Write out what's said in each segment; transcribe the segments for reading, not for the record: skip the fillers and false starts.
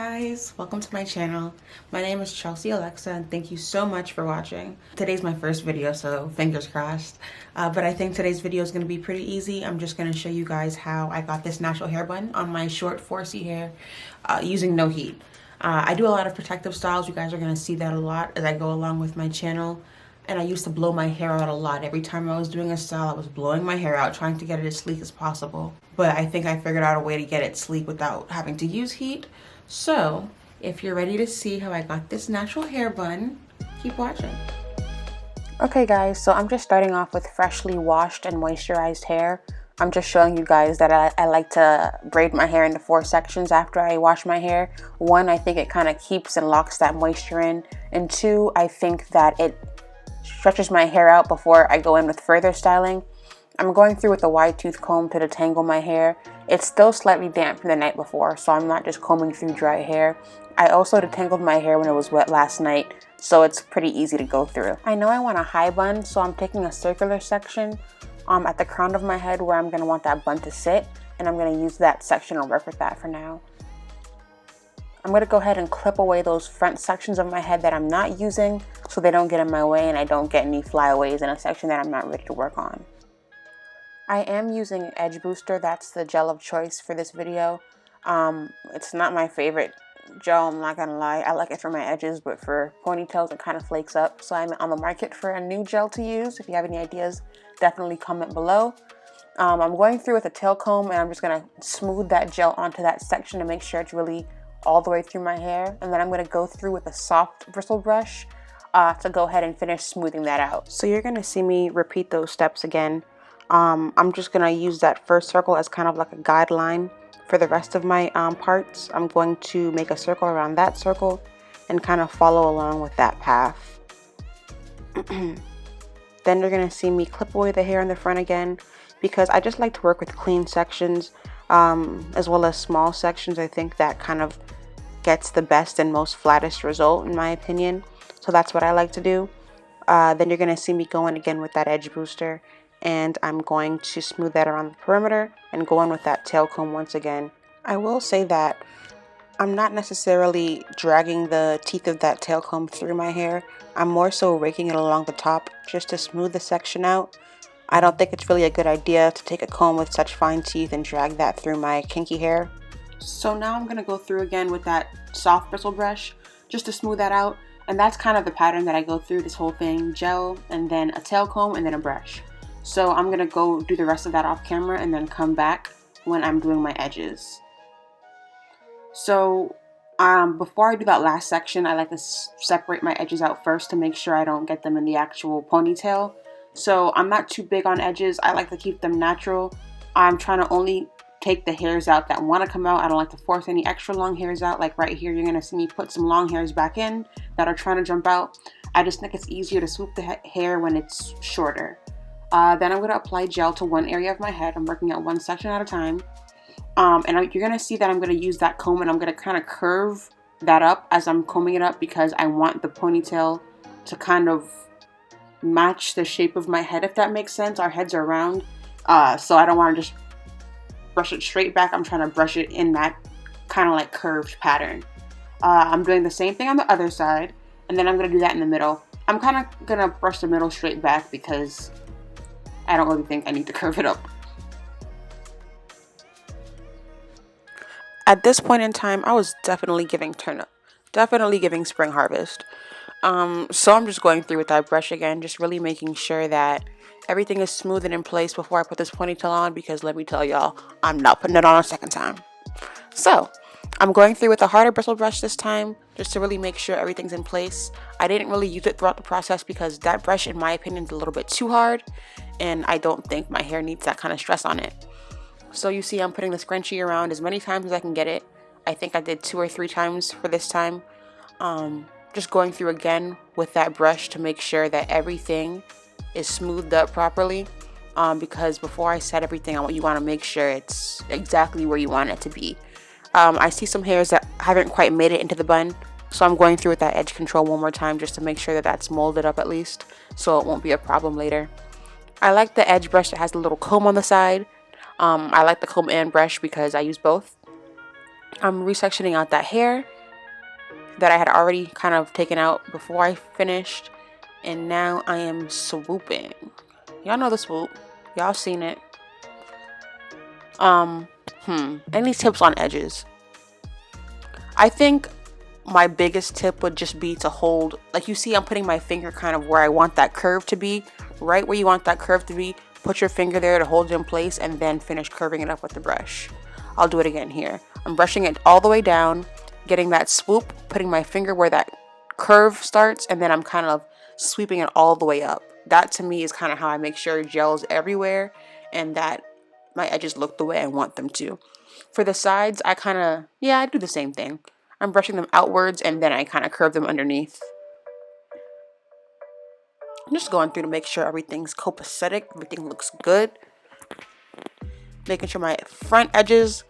guys, welcome to my channel. My name is Chelsea Alexa and thank you so much for watching. Today's my first video, so fingers crossed. But I think today's video is going to be pretty easy. I'm just going to show you guys how I got this natural hair bun on my short 4C hair using no heat. I do a lot of protective styles. You guys are going to see that a lot as I go along with my channel. And I used to blow my hair out a lot. Every time I was doing a style, I was blowing my hair out, trying to get it as sleek as possible. But I think I figured out a way to get it sleek without having to use heat. So, if you're ready to see how I got this natural hair bun, keep watching. Okay guys, so I'm just starting off with freshly washed and moisturized hair. I'm just showing you guys that I like to braid my hair into 4 sections after I wash my hair. 1, I think it kind of keeps and locks that moisture in. And 2, I think that it stretches my hair out before I go in with further styling. I'm going through with a wide tooth comb to detangle my hair. It's still slightly damp from the night before, so I'm not just combing through dry hair. I also detangled my hair when it was wet last night, so it's pretty easy to go through. I know I want a high bun, so I'm taking a circular section at the crown of my head where I'm going to want that bun to sit, and I'm going to use that section and work with that for now. I'm going to go ahead and clip away those front sections of my head that I'm not using so they don't get in my way and I don't get any flyaways in a section that I'm not ready to work on. I am using Edge Booster. That's the gel of choice for this video. It's not my favorite gel, I'm not going to lie. I like it for my edges, but for ponytails it kind of flakes up. So I'm on the market for a new gel to use. If you have any ideas, definitely comment below. I'm going through with a tail comb and I'm just going to smooth that gel onto that section to make sure it's really all the way through my hair, and then I'm going to go through with a soft bristle brush to go ahead and finish smoothing that out. So you're going to see me repeat those steps again. I'm just going to use that first circle as kind of like a guideline for the rest of my parts. I'm going to make a circle around that circle and kind of follow along with that path. Then you're going to see me clip away the hair in the front again because I just like to work with clean sections as well as small sections. I think that kind of gets the best and most flattest result in my opinion, so that's what I like to do. Then you're going to see me go in again with that Edge Booster, and I'm going to smooth that around the perimeter and go in with that tail comb once again. I will say that I'm not necessarily dragging the teeth of that tail comb through my hair. I'm more so raking it along the top just to smooth the section out. I don't think it's really a good idea to take a comb with such fine teeth and drag that through my kinky hair. So now I'm going to go through again with that soft bristle brush just to smooth that out. And that's kind of the pattern that I go through this whole thing. Gel, and then a tail comb, and then a brush. So I'm going to go do the rest of that off camera and then come back when I'm doing my edges. So before I do that last section, I like to separate my edges out first to make sure I don't get them in the actual ponytail. So I'm not too big on edges. I like to keep them natural. I'm trying to only take the hairs out that want to come out. I don't like to force any extra long hairs out. Like right here, you're going to see me put some long hairs back in that are trying to jump out. I just think it's easier to swoop the hair when it's shorter. Then I'm going to apply gel to one area of my head. I'm working at one section at a time. You're going to see that I'm going to use that comb and I'm going to kind of curve that up as I'm combing it up because I want the ponytail to kind of match the shape of my head, if that makes sense. Our heads are round, so I don't want to just brush it straight back. I'm trying to brush it in that kind of like curved pattern. I'm doing the same thing on the other side, and then I'm going to do that in the middle. I'm kind of going to brush the middle straight back because I don't really think I need to curve it up. At this point in time, I was definitely giving turnip, definitely giving spring harvest. So I'm just going through with that brush again, just really making sure that everything is smooth and in place before I put this ponytail on, because let me tell y'all, I'm not putting it on a second time. So I'm going through with a harder bristle brush this time, just to really make sure everything's in place. I didn't really use it throughout the process because that brush, in my opinion, is a little bit too hard, and I don't think my hair needs that kind of stress on it. So you see I'm putting the scrunchie around as many times as I can get it. I think I did 2 or 3 times for this time. Just going through again with that brush to make sure that everything is smoothed up properly, because before I set everything, you want to make sure it's exactly where you want it to be. I see some hairs that haven't quite made it into the bun, so I'm going through with that edge control one more time just to make sure that that's molded up at least, so it won't be a problem later. I like the edge brush that has the little comb on the side. I like the comb and brush because I use both. I'm resectioning out that hair that I had already kind of taken out before I finished. And now I am swooping. Y'all know the swoop. Y'all seen it. Any tips on edges? I think my biggest tip would just be to hold, like you see I'm putting my finger kind of where I want that curve to be, right where you want that curve to be. Put your finger there to hold it in place and then finish curving it up with the brush. I'll do it again here. I'm brushing it all the way down, getting that swoop, putting my finger where that curve starts, and then I'm kind of sweeping it all the way up. That to me is kind of how I make sure gel's everywhere and that my edges look the way I want them to. For the sides, I do the same thing. I'm brushing them outwards and then I kind of curve them underneath. I'm just going through to make sure everything's copacetic, everything looks good. Making sure my front edges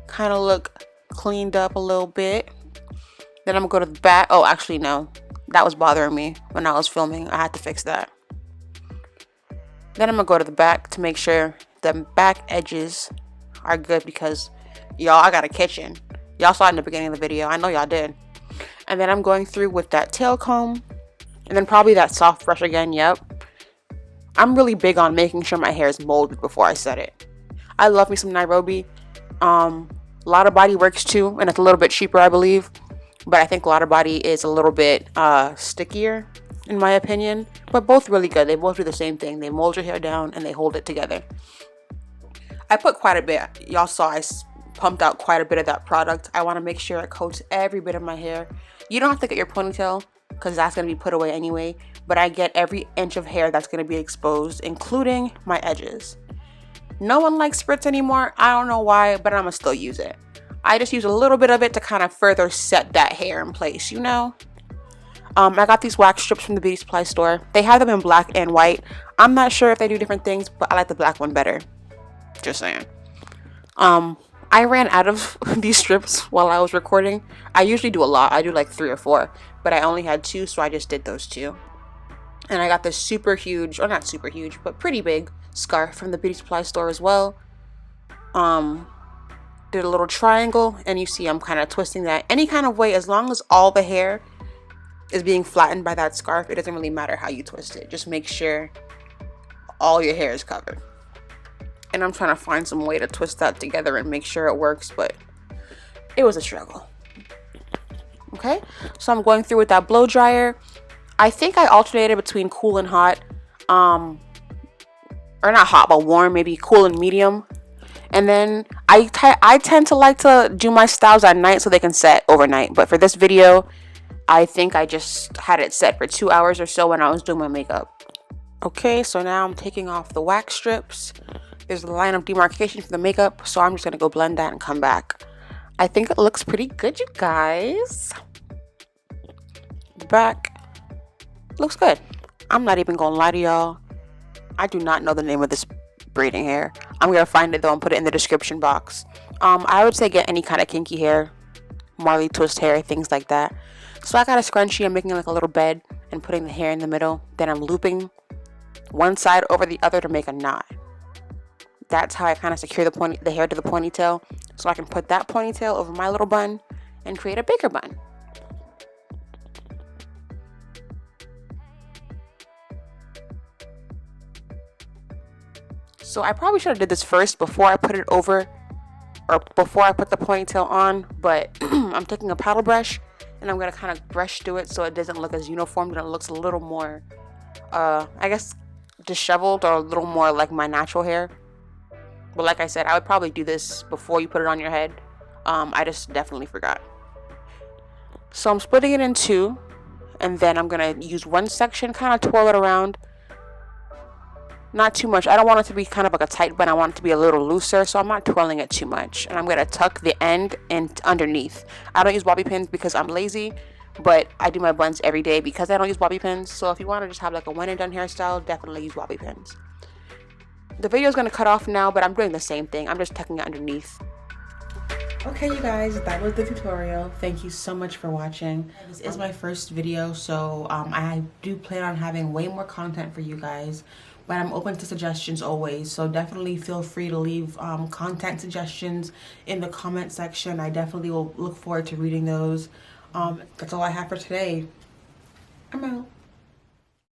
kind of look cleaned up a little bit. Then I'm gonna go to the back. Oh, actually no, that was bothering me when I was filming. I had to fix that. Then I'm gonna go to the back to make sure the back edges are good because y'all, I got a kitchen. Y'all saw it in the beginning of the video. I know y'all did. And then I'm going through with that tail comb and then probably that soft brush again. Yep. I'm really big on making sure my hair is molded before I set it. I love me some Nairobi. A lot of body works too, and it's a little bit cheaper, I believe. But I think a lot of body is a little bit stickier, in my opinion. But both really good. They both do the same thing. They mold your hair down and they hold it together. I put quite a bit. Y'all saw I pumped out quite a bit of that product. I want to make sure it coats every bit of my hair. You don't have to get your ponytail because that's going to be put away anyway. But I get every inch of hair that's going to be exposed, including my edges. No one likes spritz anymore. I don't know why, but I'm going to still use it. I just use a little bit of it to kind of further set that hair in place, you know? I got these wax strips from the beauty supply store. They have them in black and white. I'm not sure if they do different things, but I like the black one better. Just saying. I ran out of these strips while I was recording. I usually do a lot. I do like 3 or 4, but I only had 2, so I just did those 2. And I got this super huge, or not super huge, but pretty big scarf from the beauty supply store as well. Did a little triangle, and you see I'm kind of twisting that any kind of way, as long as all the hair is being flattened by that scarf. It doesn't really matter how you twist it. Just make sure all your hair is covered. And I'm trying to find some way to twist that together and make sure it works, but it was a struggle. Okay, so I'm going through with that blow dryer. I think I alternated between cool and hot, or not hot, but warm, maybe cool and medium. And then I tend to like to do my styles at night so they can set overnight. But for this video, I think I just had it set for 2 hours or so when I was doing my makeup. Okay, so now I'm taking off the wax strips. There's a line of demarcation for the makeup, so I'm just gonna go blend that and come back. I think it looks pretty good, you guys. Back looks good. I'm not even gonna lie to y'all. I do not know the name of this braiding hair. I'm gonna find it though and put it in the description box. I would say get any kind of kinky hair, Marley twist hair, things like that. So I got a scrunchie. I'm making like a little bed and putting the hair in the middle. Then I'm looping one side over the other to make a knot. That's how I kind of secure the hair to the ponytail, so I can put that ponytail over my little bun and create a bigger bun. So I probably should have did this first before I put it over, or before I put the ponytail on, but I'm taking a paddle brush and I'm going to kind of brush through it so it doesn't look as uniform and it looks a little more, I guess, disheveled or a little more like my natural hair. But like I said, I would probably do this before you put it on your head. I just definitely forgot. So I'm splitting it in 2, and then I'm going to use one section, kind of twirl it around. Not too much. I don't want it to be kind of like a tight bun. I want it to be a little looser, so I'm not twirling it too much. And I'm going to tuck the end in underneath. I don't use bobby pins because I'm lazy, but I do my buns every day because I don't use bobby pins. So if you want to just have like a one and done hairstyle, definitely use bobby pins. The video is going to cut off now, but I'm doing the same thing. I'm just tucking it underneath. Okay, you guys, that was the tutorial. Thank you so much for watching. This is my first video, so I do plan on having way more content for you guys, but I'm open to suggestions always, so definitely feel free to leave content suggestions in the comment section. I definitely will look forward to reading those. That's all I have for today. I'm out.